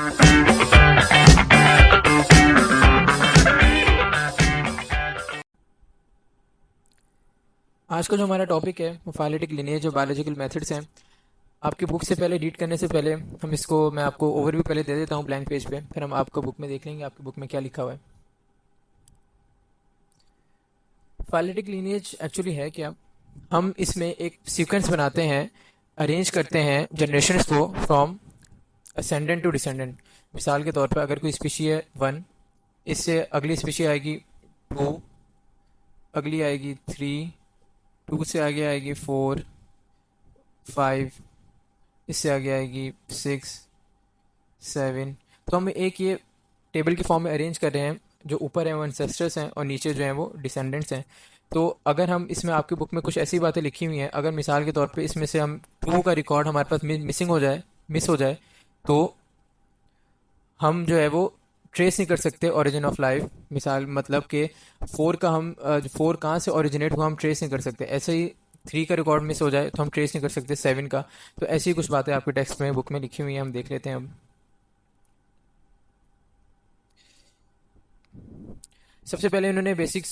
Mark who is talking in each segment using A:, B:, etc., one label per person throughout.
A: आज का जो हमारा टॉपिक है वो फाइलेटिक लिनेज और बायोलॉजिकल मेथड्स हैं। आपकी बुक से पहले रीड करने से पहले मैं आपको ओवरव्यू पहले दे देता हूँ ब्लैंक पेज पे, फिर हम आपको बुक में देख लेंगे आपकी बुक में क्या लिखा हुआ है। फाइलेटिक लिनेज एक्चुअली है क्या? हम इसमें एक सीक्वेंस बनाते हैं, अरेंज करते हैं जनरेशन्स को फ्रॉम असेंडेंट टू डिसेंडेंट। मिसाल के तौर पर अगर कोई स्पीशी है 1, इससे अगली स्पीशी आएगी 2, अगली आएगी 3, 2 से आगे आएगी 4, 5, इससे आगे आएगी 6, 7। तो हम एक ये टेबल की फॉर्म में अरेंज कर रहे हैं। जो ऊपर है वो एंसेस्टर्स हैं और नीचे जो हैं वो डिसेंडेंट्स हैं। तो अगर हम इसमें आपकी बुक में कुछ ऐसी बातें लिखी हुई हैं, अगर मिसाल के तौर पे इसमें से हम 2 का रिकॉर्ड हमारे पास मिस हो जाए तो हम जो है वो ट्रेस नहीं कर सकते ओरिजिन ऑफ लाइफ। मिसाल मतलब कि 4 का हम 4 कहाँ से ओरिजिनेट हुआ हम ट्रेस नहीं कर सकते। ऐसे ही 3 का रिकॉर्ड मिस हो जाए तो हम ट्रेस नहीं कर सकते 7 का। तो ऐसी कुछ बातें आपके टेक्स्ट में बुक में लिखी हुई हैं, हम देख लेते हैं अब। सबसे पहले इन्होंने बेसिक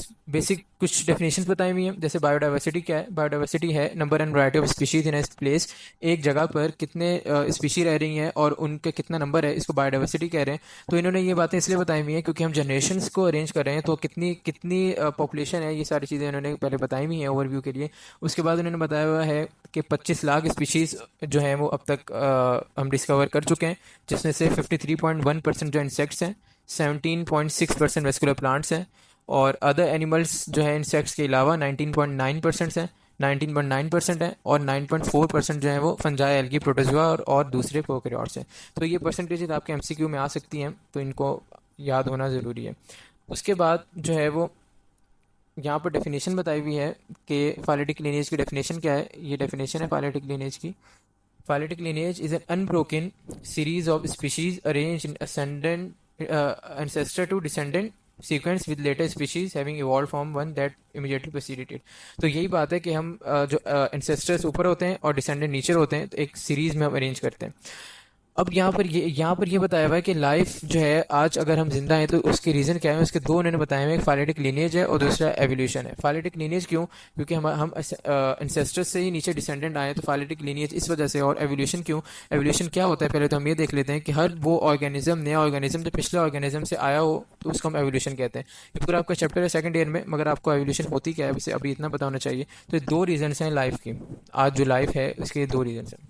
A: कुछ डेफिनेशंस बताई हुई हैं। जैसे बायोडाइवर्सिटी क्या है? बायोडाइवर्सिटी है number and variety of species in a place. एक जगह पर कितने स्पीशी रह रही हैं और उनके कितना नंबर है, इसको बायोडाइवर्सिटी कह रहे हैं। तो इन्होंने ये बातें इसलिए बताई हुई हैं क्योंकि हम जनरेशन्स को अरेंज कर रहे हैं, तो कितनी कितनी पॉपुलेशन है, ये सारी चीज़ें इन्होंने पहले बताई हुई हैं ओवरव्यू के लिए। उसके बाद उन्होंने बताया हुआ है कि 25 लाख स्पीशीज़ जो हैं वो अब तक हम डिस्कवर कर चुके हैं, जिसमें से 53.1% जो इंसेक्ट्स हैं, 17.6% वेस्कुलर प्लांट्स हैं, और अदर एनिमल्स जो है इंसेक्ट्स के अलावा 19.9% हैं, 19.9% है, और 9.4% जो है वो फंजाई, एल्गी, प्रोटोजोआ और दूसरे प्रोकैरियोट्स हैं। तो ये परसेंटेज आपके एमसीक्यू में आ सकती हैं, तो इनको याद होना ज़रूरी है। उसके बाद जो है वो यहाँ पर डेफिनेशन बताई हुई है कि फाइलेटिक लिनेज की डेफिनेशन क्या है। ये डेफिनेशन है फाइलेटिक लिनेज की। Phyletic lineage is an unbroken series of species arrange in ascendant ancestor to descendant sequence with later species having evolved from one that immediately preceded it। तो यही बात है कि हम जो ancestors ऊपर होते हैं और descendant नीचे होते हैं, तो एक सीरीज में हम अरेंज करते हैं। अब यहाँ पर ये बताया हुआ है कि लाइफ जो है आज अगर हम जिंदा हैं तो उसके रीज़न क्या है। उसके दो उन्होंने बताए हुए हैं, एक फाइलेटिक लिनेज है और दूसरा एवोल्यूशन है। फाइलेटिक लिनेज क्यों? क्योंकि हम एंसेस्टर्स से ही नीचे डिसेंडेंट आए, तो फाइलेटिक लिनेज इस वजह से। और एवोल्यूशन क्यों? एवोल्यूशन क्या होता है पहले तो हम ये देख लेते हैं कि हर वो ऑर्गेनिज्म, नया ऑर्गेनिज्म जो पिछले ऑर्गेनिज्म से आया हो तो उसको हम एवोल्यूशन कहते हैं। ये पूरा आपका चैप्टर है 2nd ईयर में, मगर आपको एवोल्यूशन होती क्या है वैसे अभी इतना पता होना चाहिए। तो 2 रीजन्स हैं लाइफ की, आज जो लाइफ है उसके 2 रीजन्स हैं।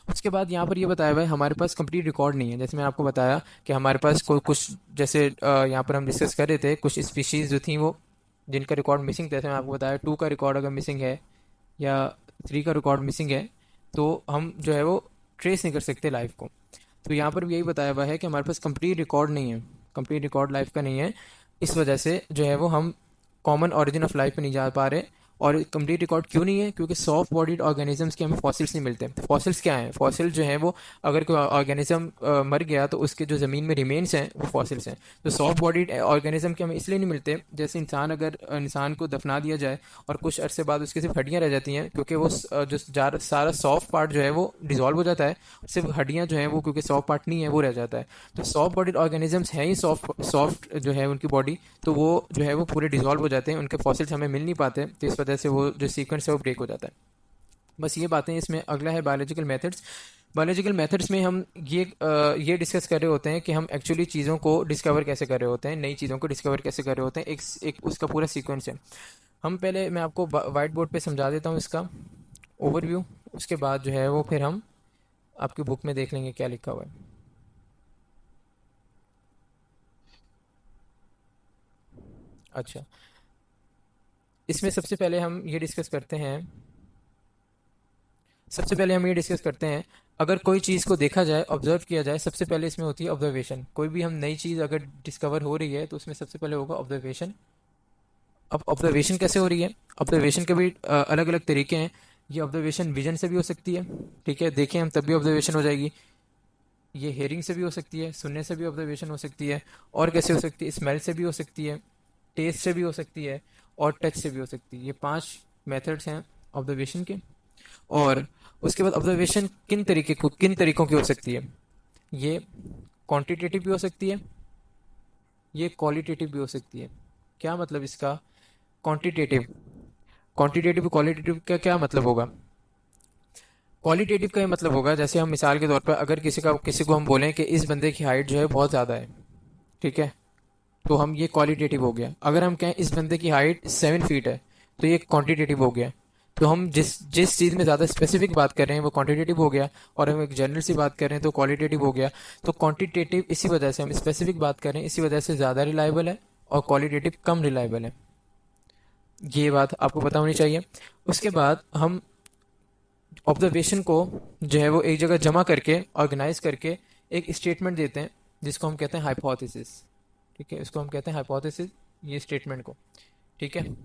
A: उसके बाद यहाँ पर ये बताया हुआ है हमारे पास कंप्लीट रिकॉर्ड नहीं है। जैसे मैंने आपको बताया कि हमारे पास कोई कुछ, जैसे यहाँ पर हम डिस्कस कर रहे थे कुछ स्पीशीज़ जो थी वो जिनका रिकॉर्ड मिसिंग था। जैसे मैं आपको बताया 2 का रिकॉर्ड अगर मिसिंग है या 3 का रिकॉर्ड मिसिंग है तो हम जो है वो ट्रेस नहीं कर सकते लाइफ को। तो यहाँ पर भी यही बताया हुआ है कि हमारे पास कंप्लीट रिकॉर्ड नहीं है, कंप्लीट रिकॉर्ड लाइफ का नहीं है। इस वजह से जो है वो हम कॉमन ऑरिजिन ऑफ लाइफ पे नहीं जा पा रहे। और कंप्लीट रिकॉर्ड क्यों नहीं है? क्योंकि सॉफ्ट बॉडीड ऑर्गेनिजम्स के हमें फॉसिल्स नहीं मिलते। फॉसिल्स क्या हैं? फॉसिल जो हैं वो अगर कोई ऑर्गेनिज्म मर गया तो उसके जो ज़मीन में रिमेन्स हैं वो फॉसिल्स हैं। तो सॉफ्ट बॉडीड ऑर्गेनिज्म के हमें इसलिए नहीं मिलते। जैसे इंसान, अगर इंसान को दफना दिया जाए और कुछ अरसे बाद उसकी सिर्फ हड्डियाँ रह जाती हैं, क्योंकि वो जो सारा सॉफ्ट पार्ट जो है वो डिजॉल्व हो जाता है, सिर्फ हड्डियाँ जो हैं वो क्योंकि सॉफ्ट पार्ट नहीं है वो रह जाता है। तो सॉफ्ट बॉडीड ऑर्गेनिजम्स हैं ही सॉफ्ट जो है उनकी बॉडी, तो वो जो है वो पूरे डिजॉल्व हो जाते हैं, उनके फॉसिल्स हमें मिल नहीं पाते। तो इस वजह से वो जो सीक्वेंस है वो ब्रेक हो जाता है। बस ये बातें इसमें। अगला है बायोलॉजिकल मेथड्स। बायोलॉजिकल मेथड्स में हम ये डिस्कस कर रहे होते हैं कि हम एक्चुअली चीज़ों को डिस्कवर कैसे कर रहे होते हैं, नई चीज़ों को डिस्कवर कैसे कर रहे होते हैं। एक उसका पूरा सीक्वेंस है। हम पहले, मैं आपको वाइट बोर्ड पे समझा देता हूँ इसका ओवरव्यू, उसके बाद जो है वो फिर हम आपकी बुक में देख लेंगे क्या लिखा हुआ है। अच्छा, इसमें सबसे पहले हम ये डिस्कस करते हैं अगर कोई चीज़ को देखा जाए, ऑब्जर्व किया जाए, सबसे पहले इसमें होती है ऑब्जर्वेशन। कोई भी हम नई चीज़ अगर डिस्कवर हो रही है तो उसमें सबसे पहले होगा ऑब्जर्वेशन। अब ऑब्जर्वेशन कैसे हो रही है? ऑब्जर्वेशन के भी अलग अलग तरीके हैं। ये ऑब्जर्वेशन विजन से भी हो सकती है, ठीक है, देखें हम तब भी ऑब्जर्वेशन हो जाएगी। ये हेयरिंग से भी हो सकती है, सुनने से भी ऑब्जर्वेशन हो सकती है। और कैसे हो सकती है? स्मेल से भी हो सकती है, टेस्ट से भी हो सकती है, और टच से भी हो सकती है। ये 5 मेथड्स हैं ऑब्जर्वेशन के। और उसके बाद ऑब्जर्वेशन किन तरीकों की हो सकती है? ये क्वांटिटेटिव भी हो सकती है, ये क्वालिटेटिव भी हो सकती है। क्या मतलब इसका? क्वांटिटेटिव, क्वांटिटेटिव क्वालिटेटिव का क्या मतलब होगा? क्वालिटेटिव का ये मतलब होगा, जैसे हम मिसाल के तौर पर अगर किसी को हम बोलें कि इस बंदे की हाइट जो है बहुत ज़्यादा है, ठीक है, तो हम ये क्वालिटेटिव हो गया। अगर हम कहें इस बंदे की हाइट 7 फीट है, तो ये क्वांटिटेटिव हो गया। तो हम जिस जिस चीज़ में ज़्यादा स्पेसिफिक बात कर रहे हैं वो क्वांटिटेटिव हो गया, और हम एक जनरल सी बात कर रहे हैं तो क्वालिटेटिव हो गया। तो क्वांटिटेटिव इसी वजह से, हम स्पेसिफिक बात कर रहे हैं इसी वजह से ज़्यादा रिलायबल है, और क्वालिटेटिव कम रिलायबल है। ये बात आपको पता होनी चाहिए। उसके बाद हम ऑब्जर्वेशन को जो है वो एक जगह जमा करके, ऑर्गेनाइज करके एक स्टेटमेंट देते हैं, जिसको हम कहते हैं हाइपोथेसिस। ठीक है, इसको हम कहते हैं हाइपोथेसिस, ये स्टेटमेंट को। ठीक है,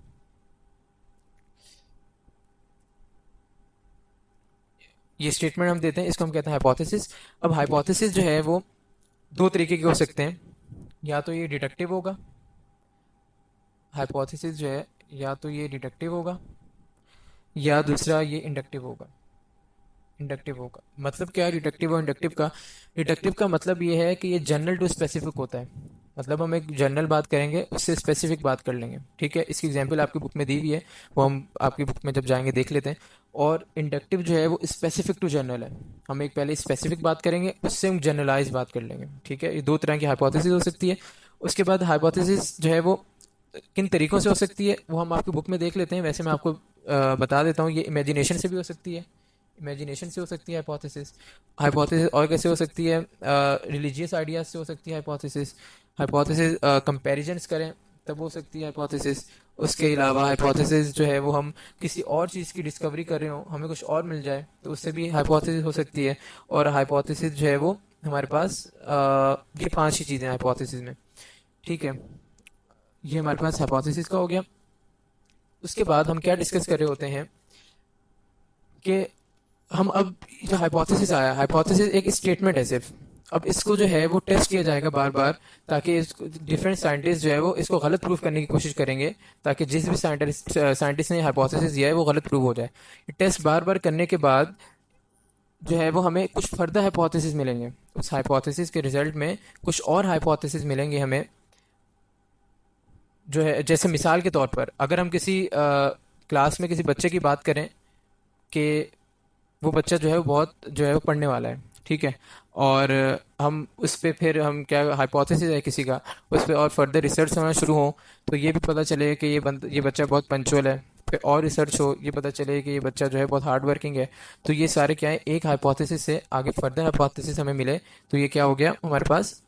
A: ये स्टेटमेंट हम देते हैं, इसको हम कहते हैं हाइपोथेसिस। अब हाइपोथेसिस जो है वो दो तरीके के हो सकते हैं। या तो ये डिडक्टिव होगा, हाइपोथेसिस जो है, या तो ये डिडक्टिव होगा, या दूसरा ये इंडक्टिव होगा। इंडक्टिव होगा मतलब क्या है डिडक्टिव और इंडक्टिव का? डिडक्टिव का मतलब ये है कि ये जनरल टू स्पेसिफिक होता है। मतलब हम एक जनरल बात करेंगे, उससे स्पेसिफिक बात कर लेंगे। ठीक है, इसकी एग्जांपल आपकी बुक में दी हुई है, वो हम आपकी बुक में जब जाएंगे देख लेते हैं। और इंडक्टिव जो है वो स्पेसिफिक टू जनरल है। हम एक पहले स्पेसिफिक बात करेंगे, उससे हम जनरलाइज बात कर लेंगे। ठीक है, ये दो तरह की हाइपोथेसिस हो सकती है। उसके बाद हाइपोथेसिस जो है वो किन तरीकों से हो सकती है वो हम आपकी बुक में देख लेते हैं। वैसे मैं आपको बता देता हूँ, ये इमेजिनेशन से भी हो सकती है। इमेजिनेशन से हो सकती है हाइपोथेसिस। हाइपोथेसिस और कैसे हो सकती है? रिलीजियस आइडियाज से हो सकती है हाइपोथेसिस। हाइपोथेसिस कंपैरिजन्स करें तब हो सकती है हाइपोथेसिस। उसके अलावा हाइपोथेसिस जो है वो हम किसी और चीज़ की डिस्कवरी कर रहे हो, हमें कुछ और मिल जाए, तो उससे भी हाइपोथेसिस हो सकती है। और हाइपोथेसिस जो है वो हमारे पास ये पांच ही चीज़ें हाइपोथेसिस में। ठीक है, ये हमारे पास हाइपोथेसिस का हो गया। उसके बाद हम क्या डिस्कस कर रहे होते हैं कि हम अब जो हाइपोथेसिस आया, हाइपोथेसिस एक स्टेटमेंट है सिर्फ। अब इसको जो है वो टेस्ट किया जाएगा बार बार, ताकि डिफरेंट साइंटिस्ट जो है वो इसको गलत प्रूफ करने की कोशिश करेंगे, ताकि जिस भी साइंटिस्ट ने हाइपोथेसिस दिया है वो गलत प्रूव हो जाए। टेस्ट बार बार करने के बाद जो है वो हमें कुछ फर्दर हाइपोथेसिस मिलेंगे। उस हाइपोथेसिस के रिजल्ट में कुछ और हाइपोथेसिस मिलेंगे हमें, जो है जैसे मिसाल के तौर पर अगर हम किसी क्लास में किसी बच्चे की बात करें कि वो बच्चा जो है वो बहुत जो है वो पढ़ने वाला है। ठीक है, और हम उस पर फिर हम क्या हाइपोथेसिस है किसी का, उस पर और फर्दर रिसर्च होना शुरू हो, तो ये भी पता चले कि ये बच्चा बहुत पंचुअल है। फिर और रिसर्च हो, ये पता चले कि ये बच्चा जो है बहुत हार्ड वर्किंग है। तो ये सारे क्या है, एक हाइपोथेसिस से आगे फर्दर हाइपोथेसिस हमें मिले, तो ये क्या हो गया हमारे पास,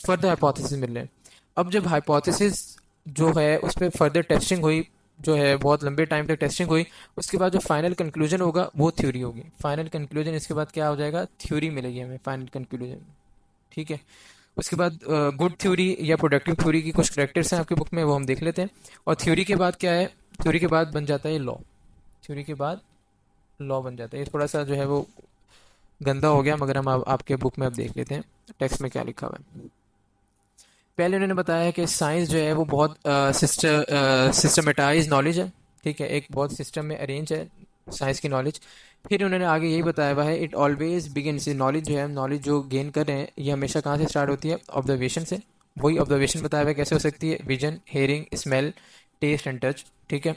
A: फर्दर हाइपोथेसिस मिल रहे हैं। अब जब हाइपोथेसिस जो है उस पर फर्दर टेस्टिंग हुई, जो है बहुत लंबे टाइम तक टेस्टिंग हुई, उसके बाद जो फाइनल कंक्लूजन होगा वो थ्योरी होगी। फाइनल कंक्लूजन इसके बाद क्या हो जाएगा, थ्योरी मिलेगी हमें फाइनल कंक्लूजन। ठीक है, उसके बाद गुड थ्योरी या प्रोडक्टिव थ्योरी की कुछ करेक्टर्स हैं आपकी बुक में, वो हम देख लेते हैं। और थ्योरी के बाद क्या है, थ्योरी के बाद बन जाता है लॉ। थ्योरी के बाद लॉ बन जाता है। ये थोड़ा सा जो है वो गंदा हो गया, मगर हम आपके बुक में अब देख लेते हैं टेक्स्ट में क्या लिखा हुआ है। पहले उन्होंने बताया कि साइंस जो है वो बहुत सिस्टमेटाइज नॉलेज है। ठीक है, एक बहुत सिस्टम में अरेंज है साइंस की नॉलेज। फिर उन्होंने आगे यही बताया हुआ है, इट ऑलवेज बिगिन से, नॉलेज जो है, नॉलेज जो गेन कर रहे हैं, ये हमेशा कहाँ से स्टार्ट होती है, ऑब्जर्वेशन से। वही ऑब्जर्वेशन बताया हुआ है कैसे हो सकती है, vision, hearing, smell, taste and touch. ठीक है,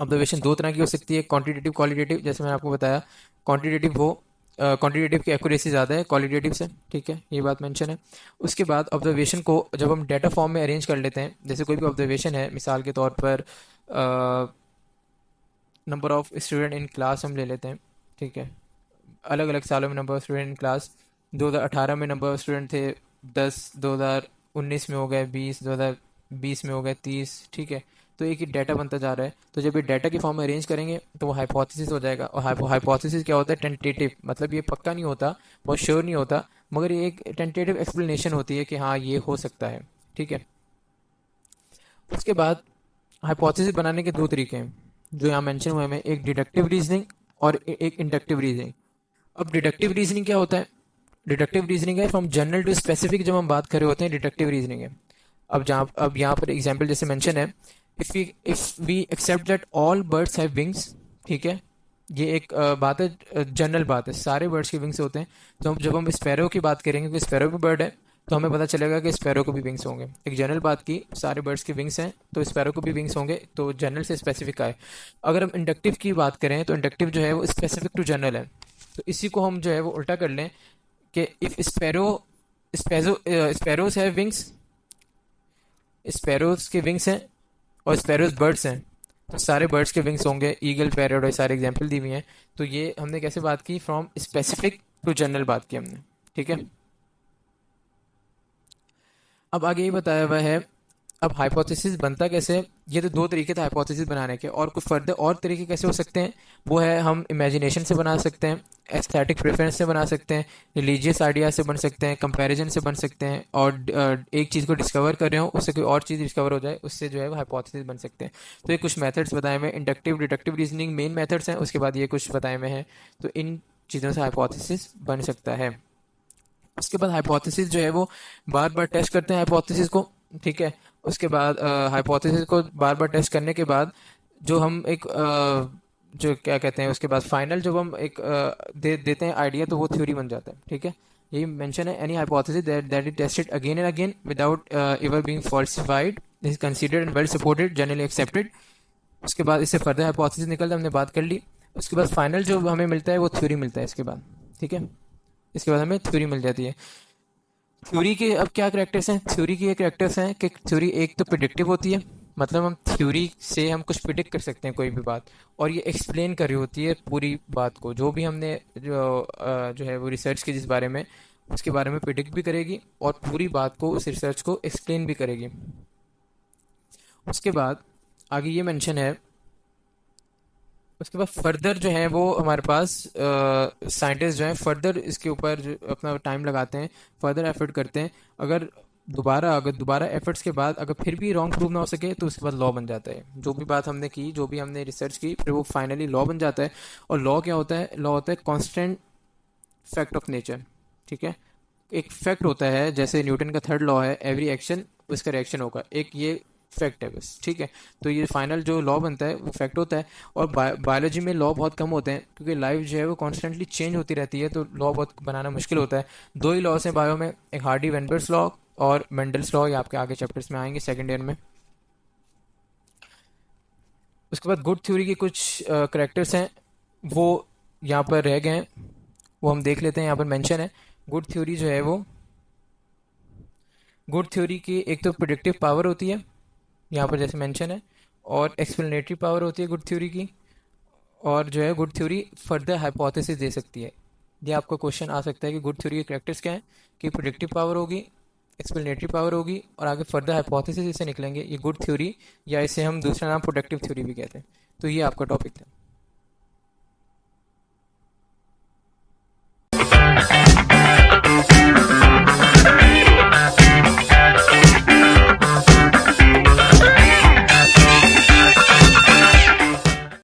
A: ऑब्जर्वेशन दो तरह की हो सकती है, क्वांटिटेटिव क्वालिटेटिव। जैसे मैंने आपको बताया, क्वांटिटेटिव वो क्वांटिटेटिव की एक्यूरेसी ज़्यादा है क्वालिटेटिव से। ठीक है, ये बात मेंशन है। उसके बाद ऑब्जर्वेशन को जब हम डाटा फॉर्म में अरेंज कर लेते हैं, जैसे कोई भी ऑब्जर्वेशन है, मिसाल के तौर पर number of student in class हम ले लेते हैं। ठीक है, अलग अलग सालों में number of student in class, 2018 में नंबर ऑफ स्टूडेंट थे 10, 2019 में हो गए 20, 2020 में हो गए 30। ठीक है, तो एक ही डाटा बनता जा रहा है। तो जब ये डाटा की फॉर्म में अरेंज करेंगे तो वो हाइपोथेसिस हो जाएगा। और हाइपोथेसिस क्या होता है, टेंटेटिव, मतलब ये पक्का नहीं होता, बहुत श्योर नहीं होता, मगर ये एक टेंटेटिव एक्सप्लेनेशन होती है कि हाँ ये हो सकता है। ठीक है, उसके बाद हाइपोथेसिस बनाने के दो तरीके हैं जो यहाँ मेंशन हुए हैं, एक डिडक्टिव रीजनिंग और एक इंडक्टिव रीजनिंग। अब डिडक्टिव रीजनिंग क्या होता है? डिडक्टिव रीजनिंग है फ्रॉम जनरल टू स्पेसिफिक, जब हम बात कर रहे होते हैं डिडक्टिव रीजनिंग है। अब यहाँ पर एग्जांपल जैसे मेंशन है, if we accept that all birds have wings. ठीक है, ये एक बात है, जनरल बात है, सारे बर्ड्स के विंग्स होते हैं। तो जब हम स्पैरो की बात करेंगे, क्योंकि स्पैरो भी बर्ड है, तो हमें पता चलेगा कि स्पैरो को भी विंग्स होंगे। एक जनरल बात की, सारे बर्ड्स के विंग्स हैं तो स्पैरो को भी विंग्स होंगे, तो जनरल से स्पेसिफिक आए। अगर हम इंडक्टिव की बात करें तो इंडक्टिव जो है वो स्पेसिफिक टू जनरल है। तो इसी को हम जो है वो उल्टा कर लें कि इफ स्पैरो स्पैरो स्पैरोज है विंग्स, स्पैरोज के विंग्स हैं और स्पैरोज बर्ड्स हैं, तो सारे बर्ड्स के विंग्स होंगे। ईगल, पैरट और सारे एग्जाम्पल दी हुई हैं। तो ये हमने कैसे बात की, फ्रॉम स्पेसिफिक टू जनरल बात की हमने, ठीक है। अब आगे ये बताया हुआ है, अब हाइपोथेसिस बनता कैसे है? ये तो दो तरीके थे हाइपोथेसिस बनाने के, और कुछ फर्दर और तरीके कैसे हो सकते हैं? वो है, हम इमेजिनेशन से बना सकते हैं, एस्थेटिक प्रेफरेंस से बना सकते हैं, रिलीजियस आइडिया से बन सकते हैं, कंपैरिजन से बन सकते हैं, और एक चीज़ को डिस्कवर कर रहे हो उससे कोई और चीज़ डिस्कवर हो जाए, उससे जो है वो हाइपोथेसिस बन सकते हैं। तो ये कुछ मेथड्स बताए हुए हैं। Inductive, deductive reasoning main methods हैं, उसके बाद ये कुछ बताए हुए हैं। तो इन चीज़ों से हाइपोथेसिस बन सकता है। उसके बाद हाइपोथेसिस जो है वो बार बार टेस्ट करते हैं हाइपोथेसिस को, ठीक है। उसके बाद हाइपोथेसिस को बार बार टेस्ट करने के बाद जो हम एक जो क्या कहते हैं, उसके बाद फाइनल जब हम एक देते हैं आइडिया, तो वो थ्योरी बन जाता है, ठीक है। यही मेंशन है, any hypothesis that is tested again and again without ever being falsified is considered and well supported, generally accepted. उसके बाद इससे फर्दर हाइपोथेसिस निकलता है, हमने बात कर ली। उसके बाद फाइनल जो हमें मिलता है वो थ्योरी मिलता है इसके बाद, ठीक है। इसके बाद हमें थ्योरी मिल जाती है। थ्योरी के अब क्या करेक्टर्स हैं? थ्योरी के ये करेक्टर्स हैं कि थ्योरी एक तो प्रिडिक्टिव होती है, मतलब हम थ्योरी से हम कुछ प्रिडिक्ट कर सकते हैं कोई भी बात, और ये एक्सप्लेन कर रही होती है पूरी बात को, जो भी हमने जो है वो रिसर्च की जिस बारे में, उसके बारे में प्रिडिक्ट भी करेगी और पूरी बात को, उस रिसर्च को एक्सप्लेन भी करेगी। उसके बाद आगे ये मेंशन है, उसके बाद फर्दर जो है वो हमारे पास साइंटिस्ट जो हैं फर्दर इसके ऊपर अपना टाइम लगाते हैं, फर्दर एफर्ट करते हैं। अगर दोबारा एफर्ट्स के बाद अगर फिर भी रॉन्ग प्रूव ना हो सके, तो उसके बाद लॉ बन जाता है। जो भी बात हमने की, जो भी हमने रिसर्च की, फिर वो फाइनली लॉ बन जाता है। और लॉ क्या होता है? लॉ होता है कांस्टेंट फैक्ट ऑफ नेचर, ठीक है। एक फैक्ट होता है, जैसे न्यूटन का थर्ड लॉ है, एवरी एक्शन उसका रिएक्शन होगा, एक ये फैक्ट है बस, ठीक है। तो ये फाइनल जो लॉ बनता है वो फैक्ट होता है। और बायोलॉजी में लॉ बहुत कम होते हैं, क्योंकि लाइफ जो है वो कॉन्स्टेंटली चेंज होती रहती है, तो लॉ बहुत बनाना मुश्किल होता है। दो ही लॉस हैं बायो में, एक हार्डी वेनबर्स लॉ और मेंडल्स लॉ। ये आपके आगे चैप्टर्स में आएंगे सेकेंड ईयर में। उसके बाद गुड थ्योरी के कुछ करेक्टर्स हैं, वो यहाँ पर रह गए हैं, वो हम देख लेते हैं। यहाँ पर मेंशन है, गुड थ्योरी जो है वो, गुड थ्योरी की एक तो प्रिडिक्टिव पावर होती है, यहाँ पर जैसे मेंशन है, और एक्सप्लेनेटरी पावर होती है गुड थ्योरी की। और जो है गुड थ्योरी फर्दर हाइपोथेसिस दे सकती है। ये आपका क्वेश्चन आ सकता है कि गुड थ्योरी के करेक्टर्स क्या हैं, कि प्रिडिक्टिव पावर होगी, एक्सप्लेनेटरी पावर होगी, और आगे फर्दर हाइपोथेसिस इससे निकलेंगे। ये गुड थ्योरी, या इसे हम दूसरा नाम प्रोडक्टिव थ्योरी भी कहते हैं। तो ये आपका टॉपिक था।